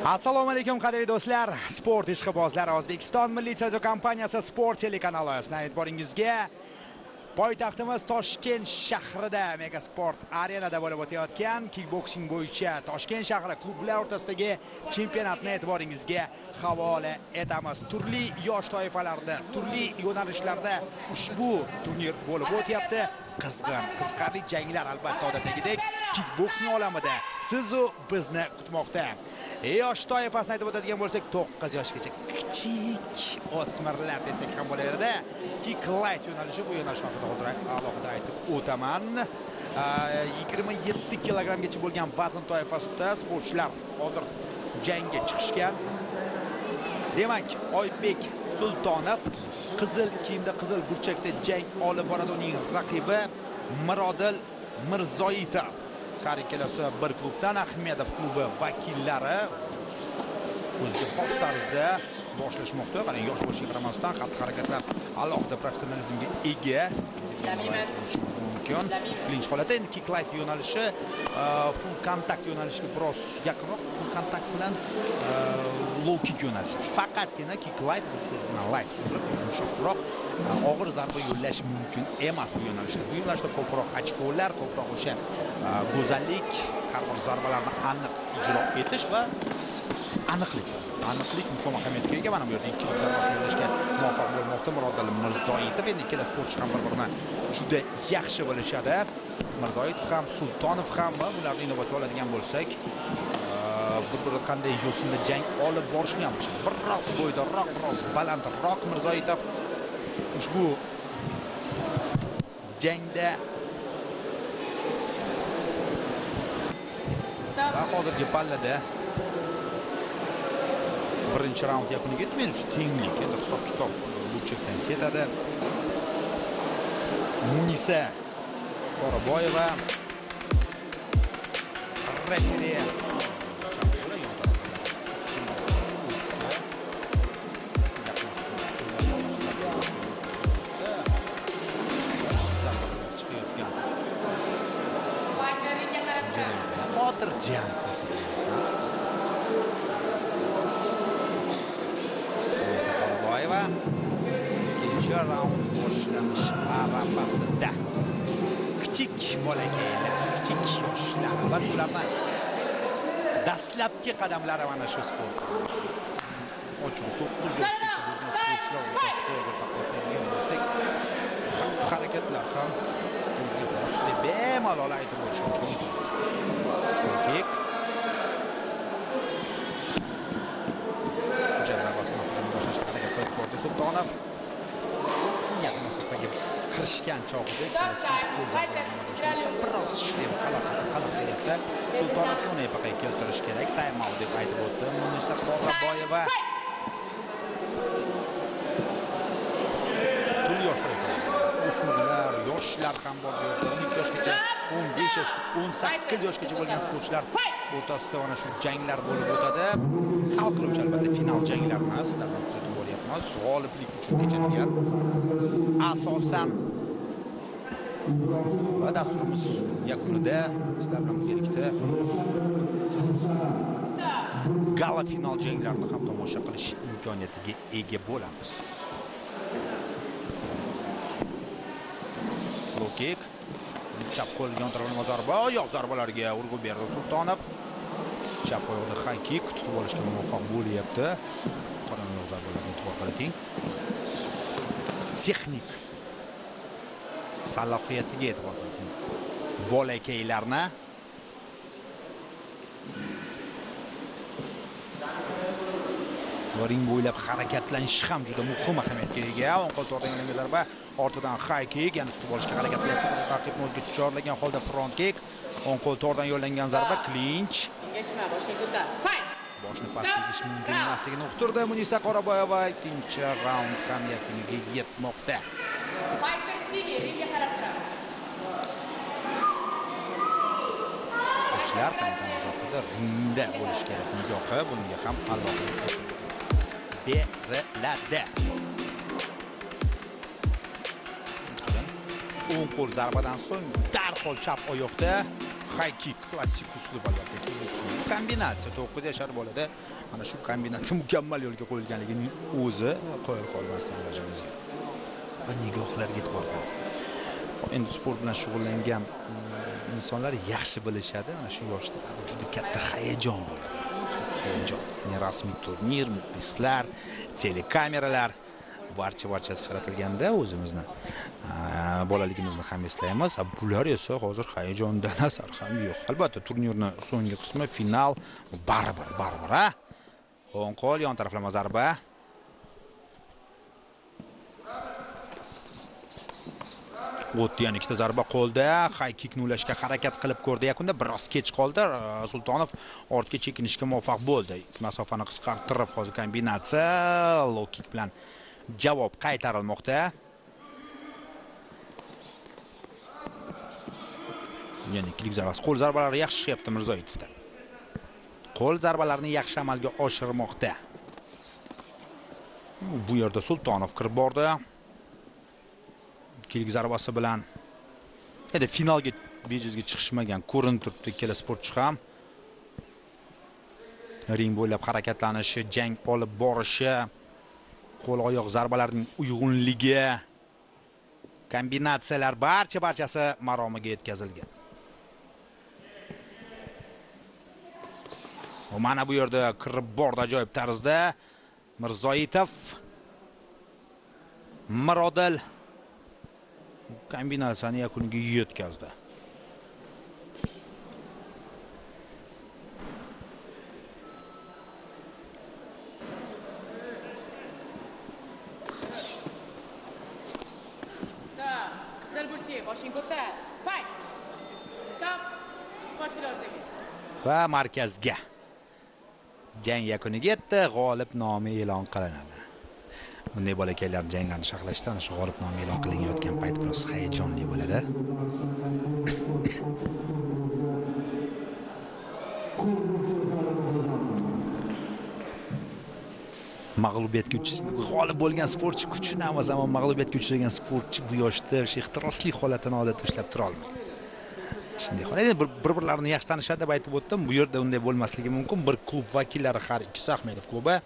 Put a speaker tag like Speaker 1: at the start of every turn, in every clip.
Speaker 1: Assalomu alaykum qadrli do'stlar, sport ishqibozlari. O'zbekiston Milliy radio kompaniyasi Sport telekanali sizlarning e'tiboringizga poytaxtimiz Toshkent shahrida Mega Sport arenada bo'lib o'tayotgan kickboksing bo'yicha Toshkent shahri klublar o'rtasidagi chempionatni e'tiboringizga havola etamiz. Turli yosh toifalarda, turli yo'nalishlarda ushbu turnir bo'lib o'tyapti. Qiziqarli janglar albatta odatdagidek kickboksing olamida sizu bizni kutmoqda. Yosh toifasini aytib o'tadigan bo'lsak, 9 yoshgacha kichik o'smirlar desak ham bo'laveradi. Kick light yo'nalishi bu yo'nalish haqida hozir alohida aytib o'taman. 27 kilogramgacha bo'lgan vazn toifasida sportchilar hozir jangga chiqishgan. Demak, Oybek Sultonov qizil kiyimda, qizil burchakda jang olib boradi. Uning raqibi Mirodil Mirzoitov. Har ikkalasi bir klubdan, Ahmedov klubi vakillari o'ziga xos tarzda boshlashmoqda. Qarang, yosh bo'lishiga qaramasdan xatti-harakatlar alohida professionalizmga ega. Mumkin. Birinchi holatda endi kick light yo'nalishi full kontakt yo'nalishiga biroz yaqinroq. Full kontakt bilan low kick yo'nalishi. Faqatgina kick light bilan light yumshoqroq og'ir zarba yo'llash mumkin emas bu yo'nalishda. Bu yo'nalishda ko'proq ochkolar, ko'proq o'sha go'zallik, har bir zarbalarni aniq ijro etish va aniqlik muhim ahamiyatga ega. Mana bu yerda ikki zarba yo'llashga muvaffaq bo'lmoqda Mirodil Mirzoitov. Endi ikkala sportchi ham bir-birini juda yaxshi bilishadi. Mirzoitov ham, Sultonov ham. Bularni inobatga oladigan bo'lsak, bir-biri qanday yo'sinda jang olib borishni ham bilishadi. Biroz bo'ydaroq, biroz balandroq Mirzoitov ushbu jangda va hozirgi pallada birinchi raund yakuniga yetmaydi. Shu tenglik, endi hisob-kitob burchakdan ketadi. Munisa Qoraboyeva referi xotirjam Qoraboyeva ikkinchi raund boshlanish arafasida kichik bolakaylar, kichik yoshlar va ularning dastlabki qadamlari mana shu sport. Ochiq 9 yoshgacha bo'lgan sportchilar harakatlar ham o'ziga bemalol aytib o'tish mumkin. Kick. Sultonov yaqin masofaga kirishgan chog'ida biroz ishlab qalaqilyapti. Sultonovni uni epaqaga keltirish kerak. Time out deb aytib o'tdi Munisa Qoraboyeva. Turli yoshlar, o'smirlar, yoshlar ham bor. 12 yoshgacha, 15 yosh, 18 yoshgacha bo'lgan sportchilar o'rtasida mana shu janglar bo'lib o'tadi. Hal qiluvchi albatta final janglar emas, ularni kuzatib bo'lyapmiz. G'oliblik uchun kechadigan asosan va dasturimiz yakunida sizlar bilan birgalikda gala final janglarini ham tomosha qilish imkoniyatiga ega bo'lamiz. Low kick. Chap qo'l yontirgan zarba, oyoq zarbalariga urg'u berdi Sultonov. Chap oyoqda high kick tutib olishga muvaffaq bo'lyapti. Qolgan oyoq zarbalarini e'tibor qiling. Texnik salohiyatiga e'tibor qiling. Bolakaylarni ring bo'ylab harakatlanish ham juda muhim ahamiyatga ega. O'ng qo'l to'g'ridan zarba, ortidan high kick, ya'ni tutib olishga harakat qilyapti. Raqibni o'ziga chorlagan holda front kick, o'ng qo'l to'g'ridan yo'llangan zarba, clinch. Boshni past tegish mumkin emasligini uqtirdi Munisa Qoraboyeva. Ikkinchi raund ham yakuniga yetmoqda. Sportchilar qanday ringda bo'lish kerak nigohi, bunga ham alohida beriladi. O'ng qo'l zarbadan so'ng darhol chap oyoqda high kick, klassik uslub albatta. Kombinatsiya 9 yashar bolada mana shu kombinatsiya mukammal yo'lga qo'yilganligining o'zi qo'yib qolmasdan rajimizga. Va nigohlarga e'tibor qiladi. Endi sport bilan shug'ullangan insonlar yaxshi bilishadi, mana shu yoshda juda katta hayajon bo'ladi. Hayajon. Ya'ni rasmiy turnir, muxlislar, telekameralar barchasi qaratilganda o'zimizni bolaligimizni ham eslaymiz. Bular esa hozir hayajondan asar ham yo'q. Albatta turnirning so'nggi qismi final baribir, ha. O'ng qo'l yon taraflama zarba. O'tdi, yana ikkita zarba qo'lda, high kickni ulashga harakat qilib ko'rdi. Yakunda biroz kech qoldi. Sultonov ortga chekinishga muvaffaq bo'ldi. Masofani qisqartirib hozir kombinatsiya low kick bilan javob qaytarilmoqda. Yana ikkilik zarbasi. Qo'l zarbalari yaxshi ishlayapti Mirzoyetovda. Qo'l zarbalarini yaxshi amalga oshirmoqda. Bu yerda Sultonov kirib bordi. Ikkilik zarbasi bilan endi finalga bejizga chiqishmagan ko'rinib turibdi ikkala sportchi ham. Ring bo'ylab harakatlanishi, jang olib borishi, qo'l oyoq zarbalarining uyg'unligi, kombinatsiyalar barchasi maromiga yetkazilgan. Va mana bu yerda kirib bordi ajoyib tarzda Mirzoyetov. Mirodil kombinatsiyani yakuniga yetkazdi. Va markazga jang yakuniga yetdi, g'olib nomi e'lon qilinadi. Bunday bolakaylar janglarni saqlashda ana shu g'olib nomi e'lon qilinayotgan payt biroz hayajonli bo'ladi. Mag'lubiyatga g'olib bo'lgan sportchi kuchini emas, ammo mag'lubiyatga uchragan sportchi bu yoshda o'sha ehtirosli holatini odatda ushlab tura olmaydi. Shunday holat. Bir-birlarini yaxshi tanishadi deb aytib o'tdim. Bu yerda unday bo'lmasligi mumkin. Bir klub vakillari har ikkisi Ahmedov klubi.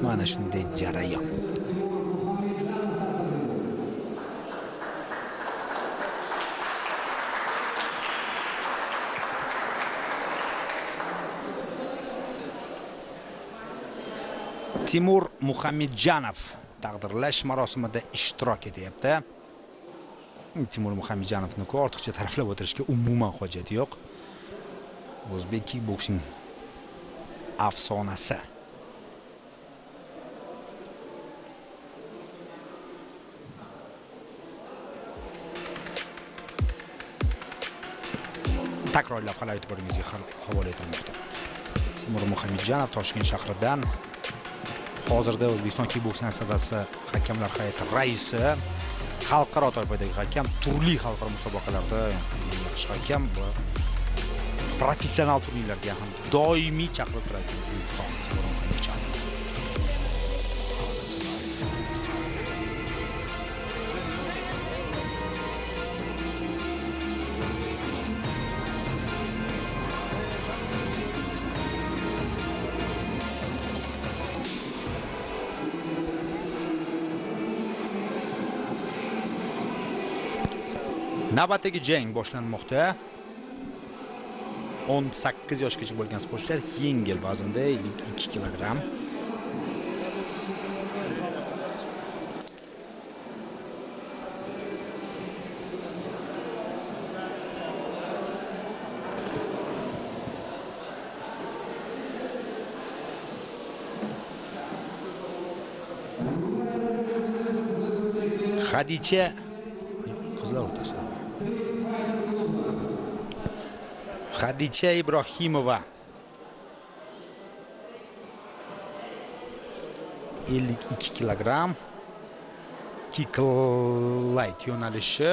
Speaker 1: Mana shunday jarayon. Timur Muhammadjanov taqdirlash marosimida ishtirok etyapti. Timur Muhammadjanovni ortiqcha taraflab o'tirishga umuman hojat yo'q. O'zbek kickboksing afsonasi. Takrorlab qolay e'tiboringizga havola etilmoqda. Timur Muhammadjanov Toshkent shahridan hozirda O'zbekiston kickboksing assotsiatsiyasi hakamlar hay'ati raisi, xalqaro toifadagi hakam, turli xalqaro musobaqalarda yaxshi hakam va professional turnirlarga ham doimiy chaqirib turadi inson. Navbatdagi jang boshlanmoqda. 18 yoshgacha bo'lgan sportchilar yengil vaznda 52 kilogramm. Xadicha qizlar o'rtasida Xadicha Ibrohimova 52 kilogramm. Kick light yo'nalishi